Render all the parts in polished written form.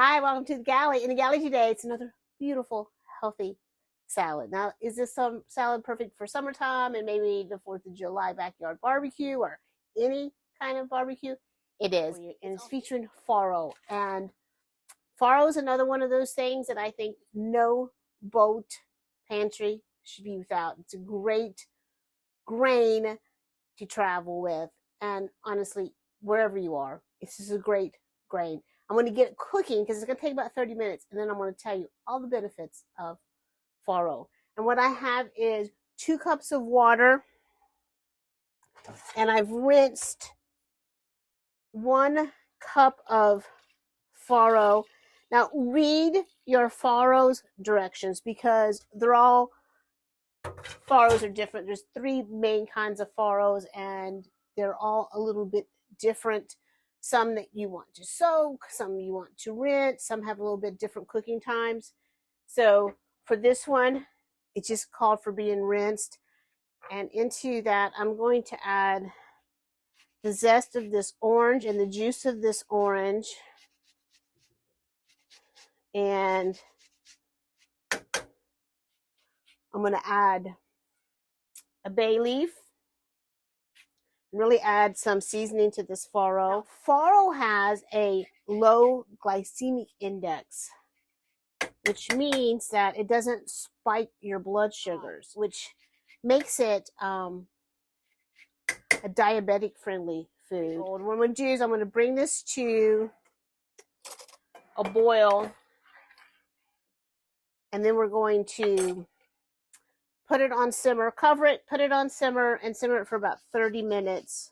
Hi, welcome to the galley. In the galley today, it's another beautiful, healthy salad. Now, is this some salad perfect for summertime and maybe the 4th of July backyard barbecue or any kind of barbecue? It is. And it's featuring farro. And farro is another one of those things that I think no boat pantry should be without. It's a great grain to travel with. And honestly, wherever you are, this is a great grain. I'm going to get it cooking because it's going to take about 30 minutes. And then I'm going to tell you all the benefits of farro. And what I have is 2 cups of water. And I've rinsed 1 cup of farro. Now, read your farro's directions because farros are different. There's 3 main kinds of farros, and they're all a little bit different. Some that you want to soak, some you want to rinse, some have a little bit different cooking times. So for this one, it just called for being rinsed. And into that, I'm going to add the zest of this orange and the juice of this orange. And I'm going to add a bay leaf. Really add some seasoning to this farro. Farro has a low glycemic index, which means that it doesn't spike your blood sugars, which makes it a diabetic friendly food. What I'm going to do is I'm going to bring this to a boil, and then we're going to put it on simmer, cover it, put it on simmer, and simmer it for about 30 minutes.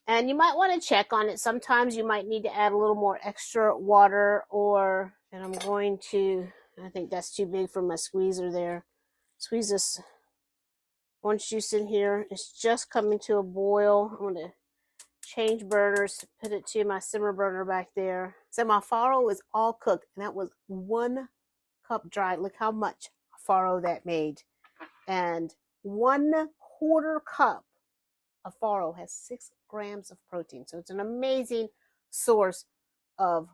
And you might want to check on it. Sometimes you might need to add a little more extra water, and I'm going to, I think that's too big for my squeezer there. Squeeze this orange juice in here. It's just coming to a boil. I'm going to change burners, put it to my simmer burner back there. So my farro is all cooked, and that was 1 cup dry. Look how much farro that made. And 1/4 cup of farro has 6 grams of protein. So it's an amazing source of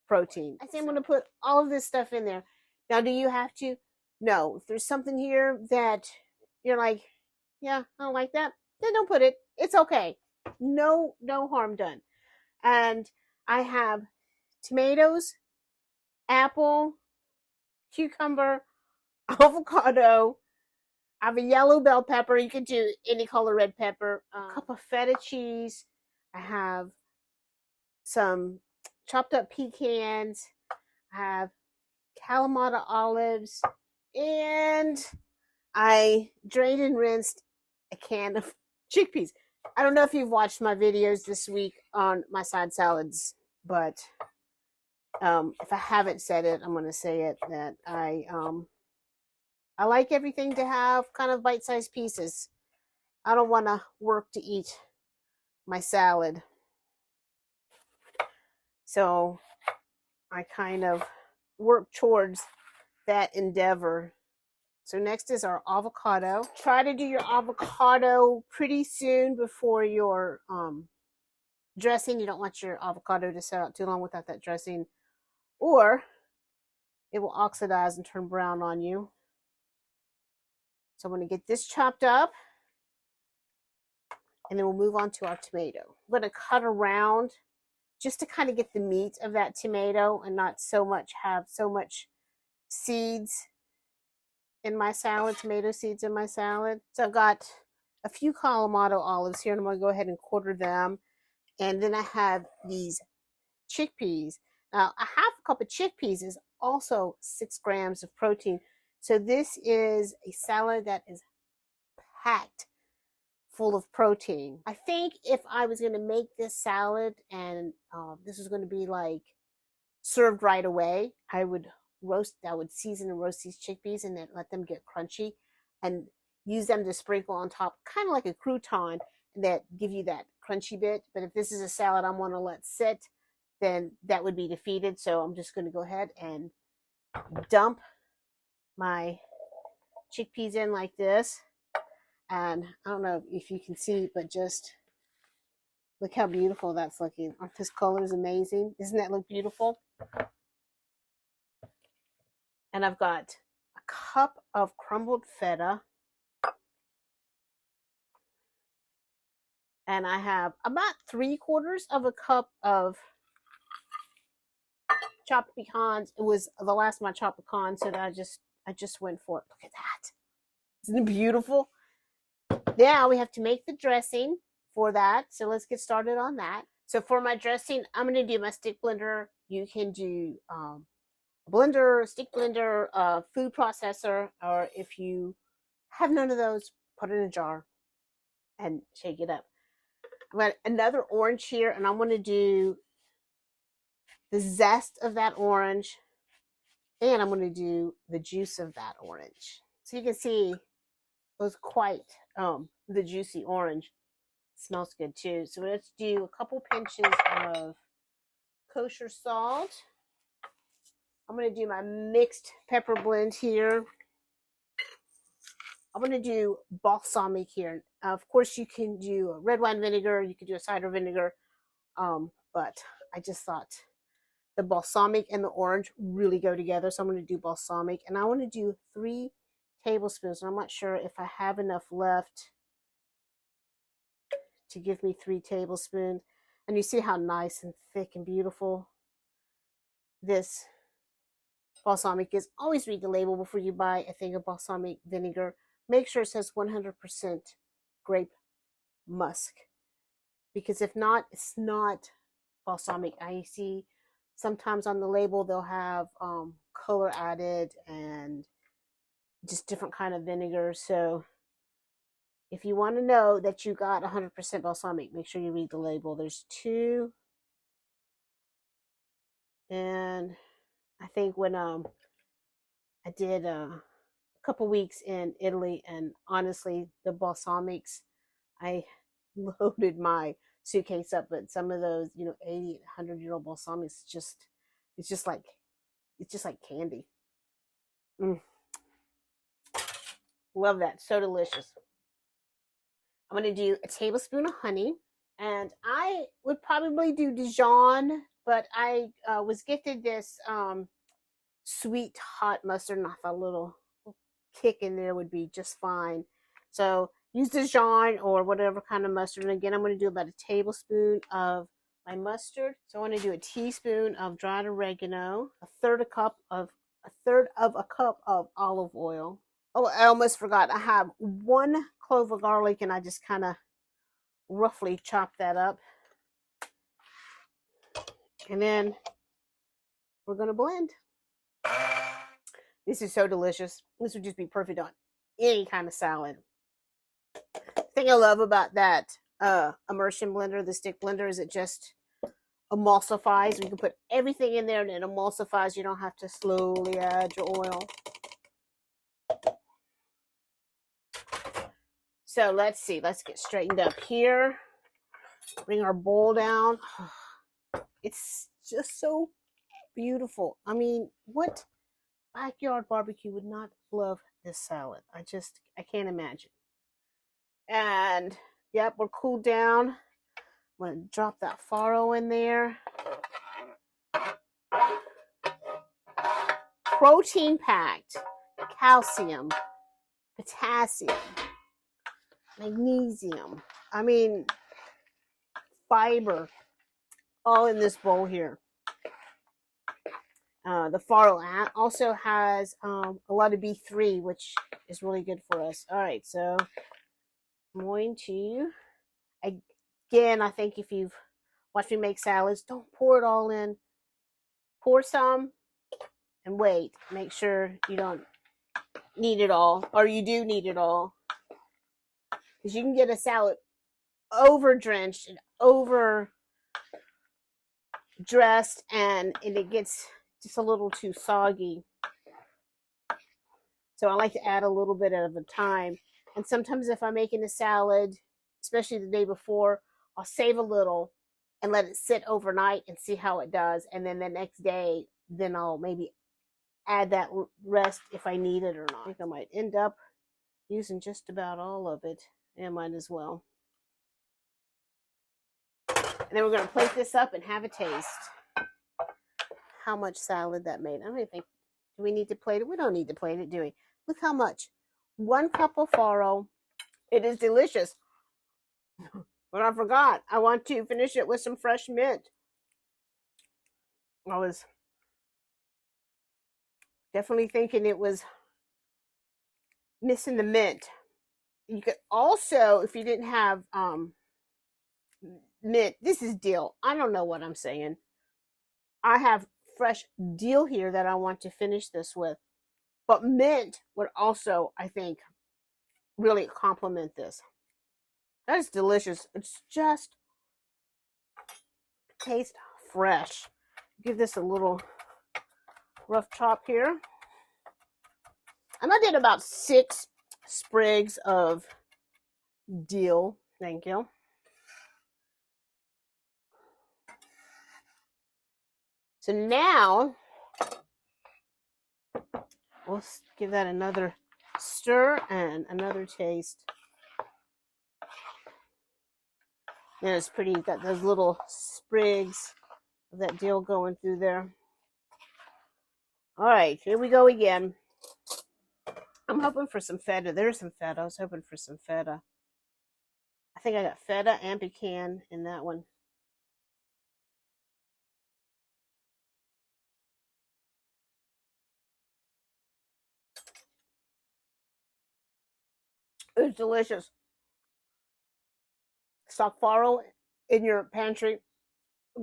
protein. I say I'm going to put all of this stuff in there. Now, do you have to? No. If there's something here that you're like, yeah, I don't like that, then don't put it. It's okay. No harm done. And I have tomatoes, apple, cucumber, avocado. I have a yellow bell pepper. You can do any color red pepper. A cup of feta cheese. I have some chopped up pecans. I have Kalamata olives. And I drained and rinsed a can of chickpeas. I don't know if you've watched my videos this week on my side salads, but if I haven't said it, I'm going to say it, that I like everything to have kind of bite-sized pieces. I don't want to work to eat my salad. So I kind of work towards that endeavor. So next is our avocado. Try to do your avocado pretty soon before your dressing. You don't want your avocado to set out too long without that dressing, or it will oxidize and turn brown on you. So I'm going to get this chopped up, and then we'll move on to our tomato. I'm going to cut around just to kind of get the meat of that tomato and not so much have so much seeds in my salad, tomato seeds in my salad. So I've got a few Kalamata olives here, and I'm going to go ahead and quarter them. And then I have these chickpeas. Now, a half a cup of chickpeas is also 6 grams of protein. So this is a salad that is packed full of protein. I think if I was going to make this salad and this was going to be like served right away, I would season and roast these chickpeas and then let them get crunchy and use them to sprinkle on top, kind of like a crouton, that give you that crunchy bit. But if this is a salad I want to let sit, then that would be defeated. So I'm just going to go ahead and dump my chickpeas in like this. And I don't know if you can see, but just Look how beautiful that's looking. This color is amazing. Doesn't that look beautiful? And I've got a cup of crumbled feta. And I have about 3/4 of a cup of chopped pecans. It was the last of my chopped pecans, so that I just went for it. Look at that. Isn't it beautiful? Now we have to make the dressing for that. So let's get started on that. So for my dressing, I'm going to do my stick blender. You can do a blender, a stick blender, a food processor, or if you have none of those, put it in a jar and shake it up. I've got another orange here, and I'm going to do the zest of that orange, and I'm going to do the juice of that orange. So you can see it was quite the juicy orange. It smells good too. So let's do a couple pinches of kosher salt. I'm going to do my mixed pepper blend here. I'm going to do balsamic here. Of course, you can do a red wine vinegar. You can do a cider vinegar. But I just thought the balsamic and the orange really go together. So I'm going to do balsamic. And I want to do 3 tablespoons. I'm not sure if I have enough left to give me 3 tablespoons. And you see how nice and thick and beautiful this balsamic is. Always read the label before you buy a thing of balsamic vinegar. Make sure it says 100% grape musk. Because if not, it's not balsamic. I see sometimes on the label they'll have color added and just different kind of vinegar. So if you want to know that you got 100% balsamic, make sure you read the label. There's 2. And I think when I did a couple weeks in Italy, and honestly, the balsamics, I loaded my suitcase up, but some of those, 80, 100-year-old balsamics, it's just like candy. Love that. So delicious. I'm going to do a tablespoon of honey, and I would probably do Dijon, but I was gifted this sweet hot mustard, and I thought a little kick in there would be just fine. So use Dijon or whatever kind of mustard. And again, I'm going to do about a tablespoon of my mustard. So I want to do a teaspoon of dried oregano, a third of a cup of olive oil. Oh, I almost forgot. I have 1 clove of garlic, and I just kind of roughly chop that up. And then we're going to blend. This is so delicious. This would just be perfect on any kind of salad. The thing I love about that immersion blender, the stick blender, is it just emulsifies. You can put everything in there and it emulsifies. You don't have to slowly add your oil. So let's see. Let's get straightened up here. Bring our bowl down. It's just so beautiful. I mean, what backyard barbecue would not love this salad? I can't imagine. And yep, we're cooled down. I'm going to drop that farro in there. Protein packed, calcium, potassium, magnesium. I mean, fiber, all in this bowl here. The farro also has a lot of B3, which is really good for us. All right, so I'm going to, again, I think if you've watched me make salads, don't pour it all in. Pour some and wait. Make sure you don't need it all, or you do need it all. Because you can get a salad over drenched and over dressed, and it gets just a little too soggy. So I like to add a little bit at a time. And sometimes if I'm making a salad, especially the day before, I'll save a little and let it sit overnight and see how it does. And then the next day, then I'll maybe add that rest if I need it or not. I think I might end up using just about all of it. I might as well. And then we're going to plate this up and have a taste. How much salad that made. I don't even think, do we need to plate it? We don't need to plate it, do we? Look how much. 1 cup of farro. It is delicious. But I forgot. I want to finish it with some fresh mint. I was definitely thinking it was missing the mint. You could also, if you didn't have mint, this is dill. I don't know what I'm saying. I have fresh dill here that I want to finish this with. But mint would also, I think, really complement this. That is delicious. It's just tastes fresh. Give this a little rough chop here. And I did about 6 sprigs of dill. Thank you. So now we'll give that another stir and another taste. And it's pretty, got those little sprigs of that dill going through there. All right, here we go again. I'm hoping for some feta. There's some feta. I was hoping for some feta. I think I got feta and pecan in that one. It's delicious. Stock farro in your pantry.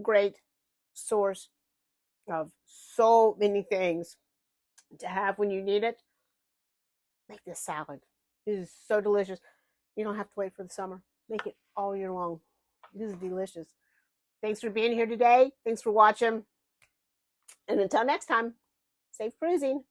Great source of so many things to have when you need it. Make this salad. It is so delicious. You don't have to wait for the summer. Make it all year long. This is delicious. Thanks for being here today. Thanks for watching. And until next time, safe cruising.